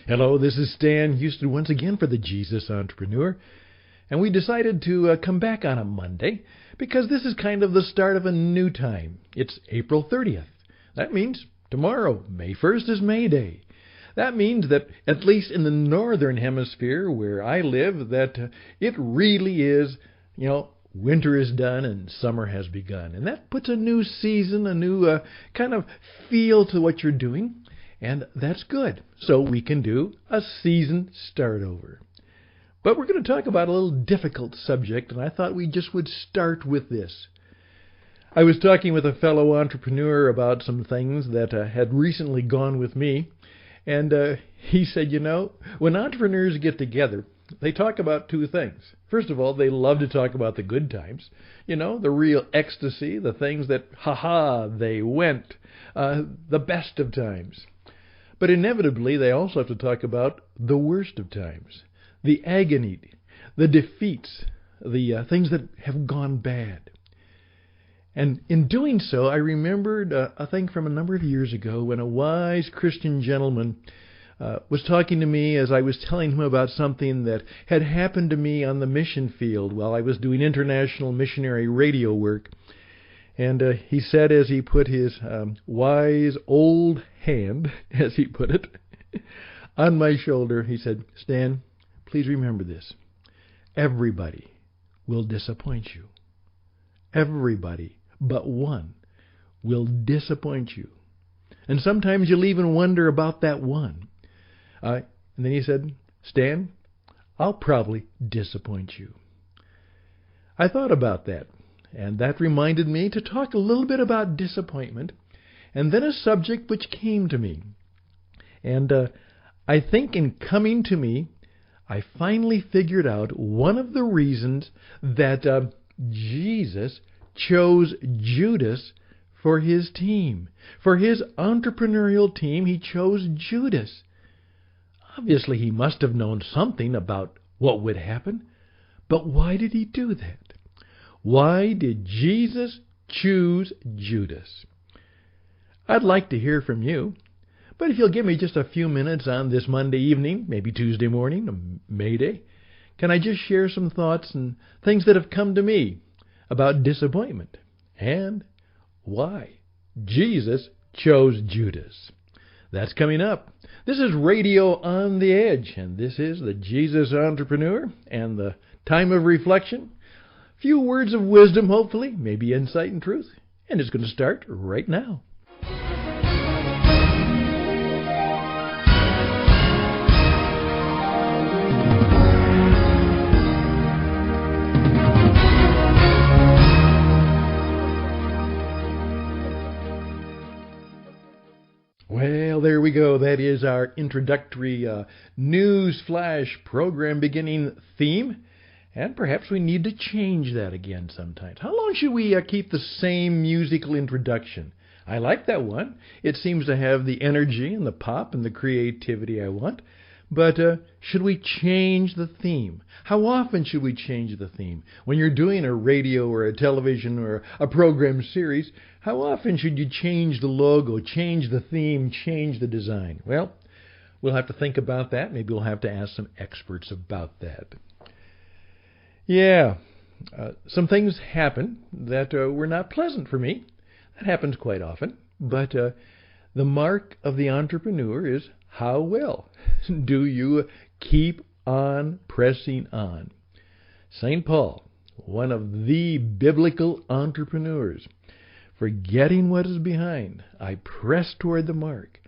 Hello, this is Stan Houston once again for the Jesus Entrepreneur. And we decided to come back on a Monday because this is kind of the start of a new time. It's April 30th. That means tomorrow, May 1st, is May Day. That means that, at least in the northern hemisphere where I live, that it really is, winter is done and summer has begun. And that puts a new season, a new kind of feel to what you're doing. And that's good. So we can do a season start over. But we're going to talk about a little difficult subject, and I thought we just would start with this. I was talking with a fellow entrepreneur about some things that had recently gone with me, and he said, when entrepreneurs get together, they talk about two things. First of all, they love to talk about the good times, the real ecstasy, the things that, they went, the best of times. But inevitably, they also have to talk about the worst of times, the agony, the defeats, the things that have gone bad. And in doing so, I remembered a thing from a number of years ago when a wise Christian gentleman was talking to me as I was telling him about something that had happened to me on the mission field while I was doing international missionary radio work. And he said, as he put his wise old hand, as he put it, on my shoulder, he said, "Stan, please remember this. Everybody will disappoint you. Everybody but one will disappoint you. And sometimes you'll even wonder about that one." And then he said, "Stan, I'll probably disappoint you." I thought about that. And that reminded me to talk a little bit about disappointment, and then a subject which came to me. And I think in coming to me, I finally figured out one of the reasons that Jesus chose Judas for his team. For his entrepreneurial team, he chose Judas. Obviously, he must have known something about what would happen. But why did he do that? Why did Jesus choose Judas? I'd like to hear from you, but if you'll give me just a few minutes on this Monday evening, maybe Tuesday morning, May Day, can I just share some thoughts and things that have come to me about disappointment and why Jesus chose Judas? That's coming up. This is Radio on the Edge, and this is the Jesus Entrepreneur and the time of reflection. Few words of wisdom, hopefully, maybe insight and truth. And it's going to start right now. Well, there we go. That is our introductory news flash program beginning theme. And perhaps we need to change that again sometimes. How long should we keep the same musical introduction? I like that one. It seems to have the energy and the pop and the creativity I want. But should we change the theme? How often should we change the theme? When you're doing a radio or a television or a program series, how often should you change the logo, change the theme, change the design? Well, we'll have to think about that. Maybe we'll have to ask some experts about that. Yeah, some things happen that were not pleasant for me. That happens quite often. But the mark of the entrepreneur is how well do you keep on pressing on. St. Paul, one of the biblical entrepreneurs, forgetting what is behind, I press toward the mark.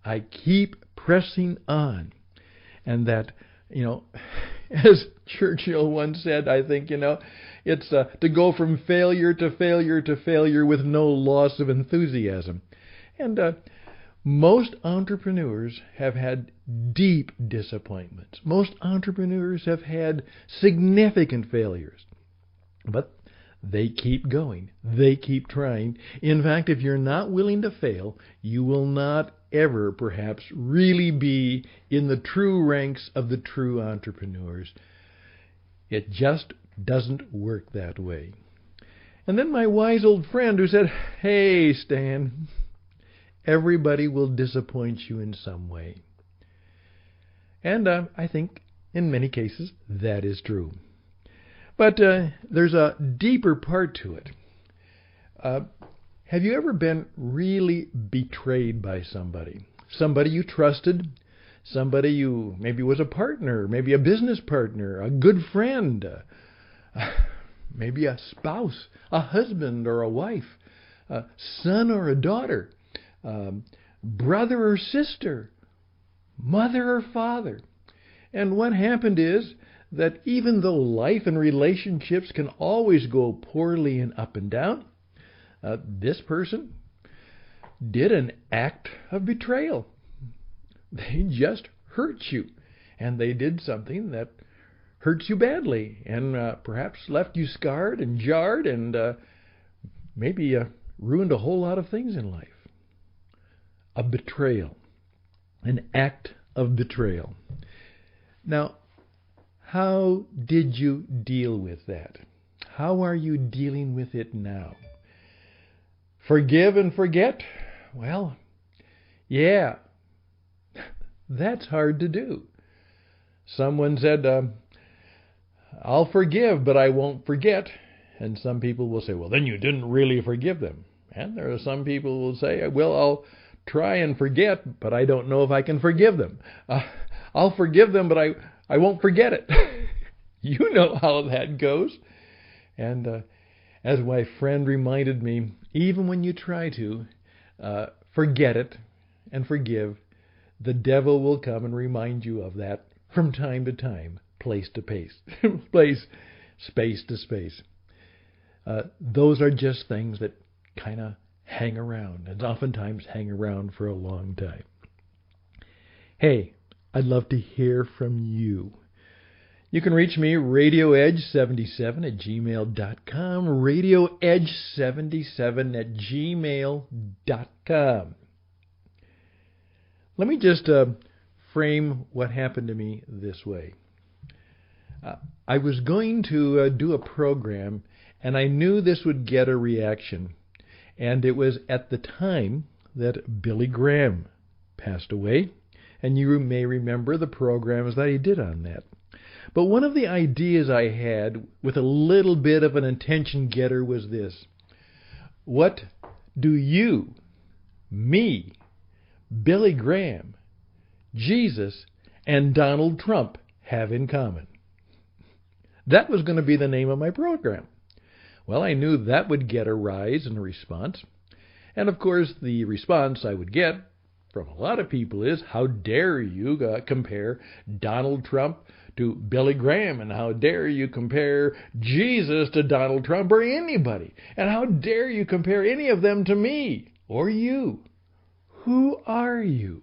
I keep pressing on. And that, as Churchill once said, I think, it's to go from failure to failure to failure with no loss of enthusiasm. And most entrepreneurs have had deep disappointments. Most entrepreneurs have had significant failures. But they keep going. They keep trying. In fact, if you're not willing to fail, you will not ever, perhaps, really be in the true ranks of the true entrepreneurs. It just doesn't work that way. And then my wise old friend who said, "Hey, Stan, everybody will disappoint you in some way." And I think in many cases that is true. But there's a deeper part to it. Have you ever been really betrayed by somebody? Somebody you trusted, somebody you maybe was a partner, maybe a business partner, a good friend, maybe a spouse, a husband or a wife, a son or a daughter, brother or sister, mother or father. And what happened is that even though life and relationships can always go poorly and up and down, this person did an act of betrayal. They just hurt you, and they did something that hurts you badly, and perhaps left you scarred and jarred, and maybe ruined a whole lot of things in life. A betrayal, an act of betrayal. Now, how did you deal with that? How are you dealing with it now? Forgive and forget? Well, yeah, that's hard to do. Someone said, I'll forgive, but I won't forget. And some people will say, well, then you didn't really forgive them. And there are some people who will say, well, I'll try and forget, but I don't know if I can forgive them. I'll forgive them, but I won't forget it. You know how that goes. And as my friend reminded me, even when you try to forget it and forgive, the devil will come and remind you of that from time to time, place to place, space to space. Those are just things that kind of hang around, and oftentimes hang around for a long time. Hey, I'd love to hear from you. You can reach me, radioedge77 at gmail.com, radioedge77 at gmail.com. Let me just frame what happened to me this way. I was going to do a program, and I knew this would get a reaction. And it was at the time that Billy Graham passed away. And you may remember the programs that he did on that. But one of the ideas I had with a little bit of an attention getter was this. What do you, me, Billy Graham, Jesus, and Donald Trump have in common? That was going to be the name of my program. Well, I knew that would get a rise and a response. And of course, the response I would get from a lot of people is, how dare you compare Donald Trump to Billy Graham, and how dare you compare Jesus to Donald Trump or anybody, and how dare you compare any of them to me or you? Who are you?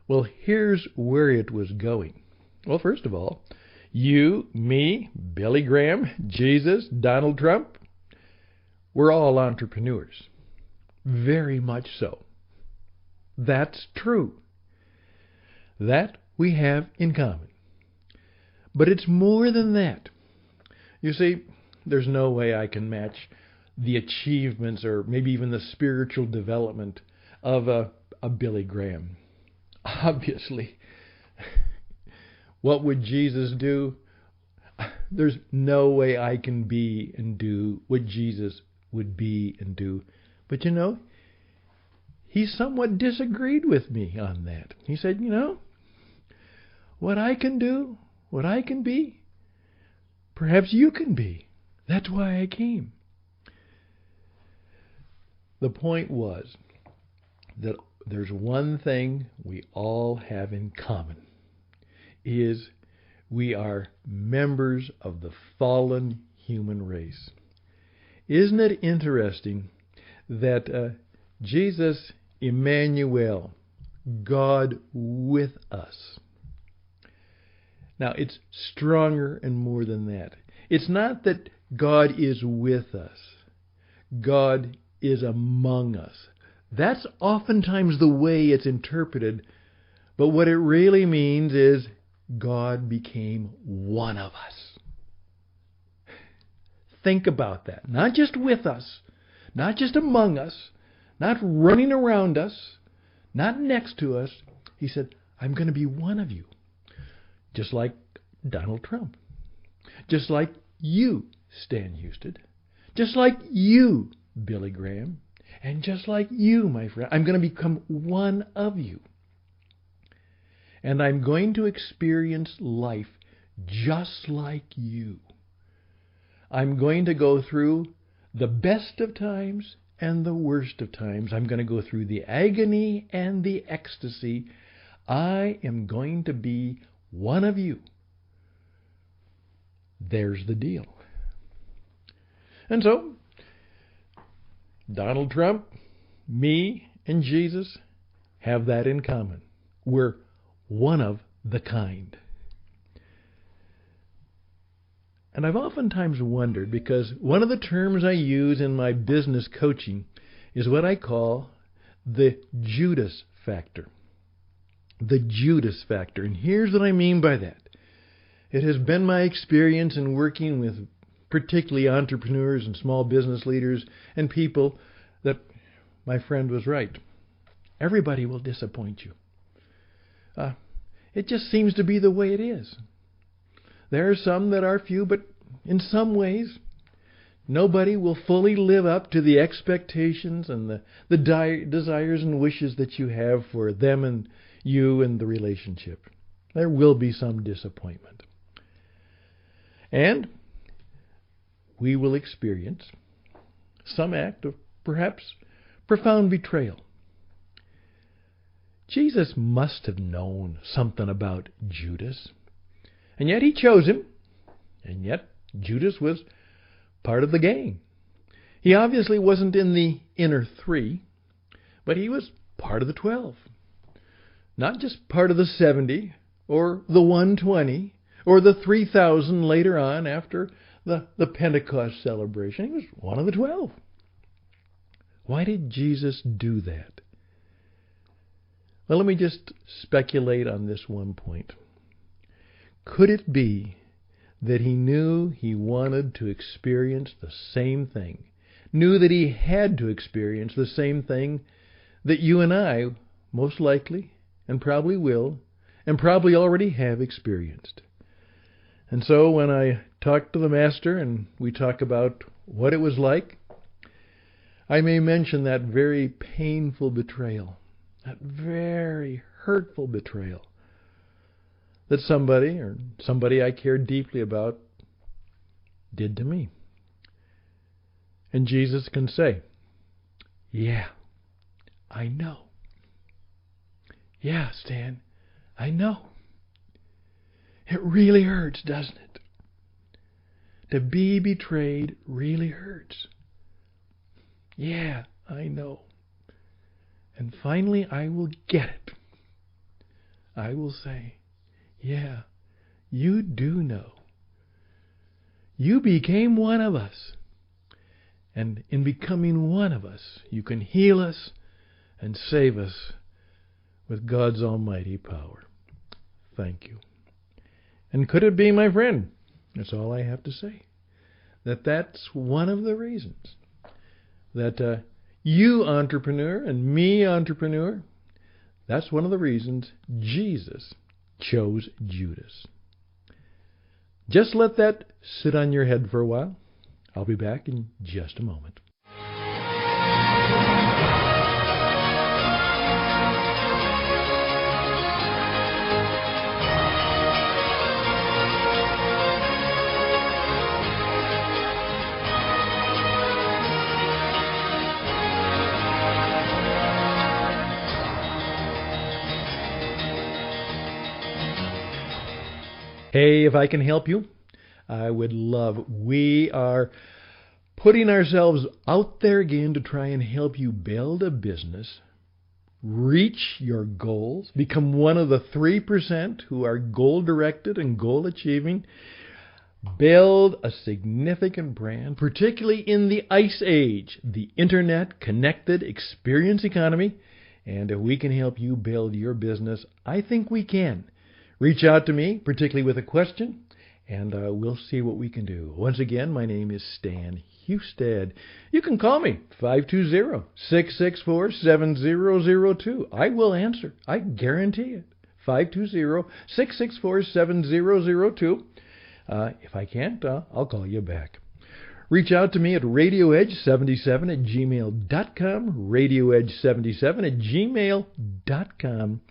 Well, here's where it was going. Well, first of all, you, me, Billy Graham, Jesus, Donald Trump, we're all entrepreneurs. Very much so. That's true. That we have in common. But it's more than that. You see, there's no way I can match the achievements or maybe even the spiritual development of a Billy Graham. Obviously. What would Jesus do? There's no way I can be and do what Jesus would be and do. But you know, he somewhat disagreed with me on that. He said, you know, what I can do, what I can be, perhaps you can be. That's why I came. The point was that there's one thing we all have in common, is we are members of the fallen human race. Isn't it interesting that Jesus, Emmanuel, God with us. Now, it's stronger and more than that. It's not that God is with us. God is among us. That's oftentimes the way it's interpreted, but what it really means is God became one of us. Think about that. Not just with us, not just among us, not running around us, not next to us. He said, I'm going to be one of you. Just like Donald Trump. Just like you, Stan Houston. Just like you, Billy Graham. And just like you, my friend, I'm going to become one of you. And I'm going to experience life just like you. I'm going to go through the best of times and the worst of times. I'm going to go through the agony and the ecstasy. I am going to be one of you. There's the deal. And so, Donald Trump, me, and Jesus have that in common. We're one of the kind. And I've oftentimes wondered, because one of the terms I use in my business coaching is what I call the Judas factor. The Judas factor. And here's what I mean by that. It has been my experience in working with particularly entrepreneurs and small business leaders and people that my friend was right. Everybody will disappoint you. It just seems to be the way it is. There are some that are few, but in some ways, nobody will fully live up to the expectations and the desires and wishes that you have for them and you and the relationship. There will be some disappointment. And we will experience some act of perhaps profound betrayal. Jesus must have known something about Judas. And yet he chose him. And yet Judas was part of the gang. He obviously wasn't in the inner 3, but he was part of the 12. Not just part of the 70 or the 120 or the 3,000 later on after the Pentecost celebration. He was one of the 12. Why did Jesus do that? Well, let me just speculate on this one point. Could it be that he knew he wanted to experience the same thing, knew that he had to experience the same thing that you and I most likely and probably will and probably already have experienced? And so when I talk to the Master and we talk about what it was like, I may mention that very painful betrayal, that very hurtful betrayal that somebody I cared deeply about did to me. And Jesus can say, yeah, I know. Yeah, Stan, I know. It really hurts, doesn't it? To be betrayed really hurts. Yeah, I know. And finally, I will get it. I will say, yeah, you do know. You became one of us. And in becoming one of us, you can heal us and save us with God's almighty power. Thank you. And could it be, my friend, that's all I have to say, that's one of the reasons that you, entrepreneur, and me, entrepreneur, that's one of the reasons Jesus chose Judas. Just let that sit on your head for a while. I'll be back in just a moment. Hey, if I can help you, I would love. We are putting ourselves out there again to try and help you build a business, reach your goals, become one of the 3% who are goal-directed and goal-achieving, build a significant brand, particularly in the ice age, the internet-connected experience economy. And if we can help you build your business, I think we can. Reach out to me, particularly with a question, and we'll see what we can do. Once again, my name is Stan Houston. You can call me, 520-664-7002. I will answer. I guarantee it. 520-664-7002. If I can't, I'll call you back. Reach out to me at radioedge77@gmail.com, radioedge77@gmail.com,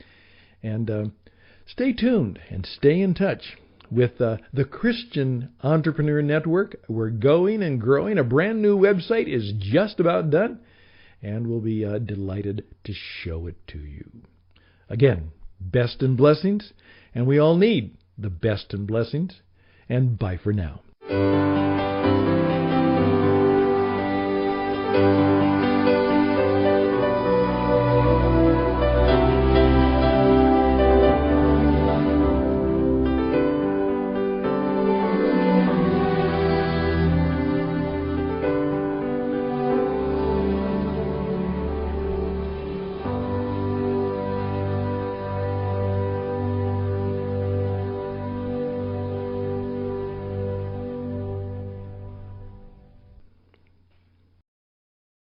and stay tuned and stay in touch with the Christian Entrepreneur Network. We're going and growing. A brand new website is just about done, and we'll be delighted to show it to you. Again, best and blessings, and we all need the best and blessings, and bye for now.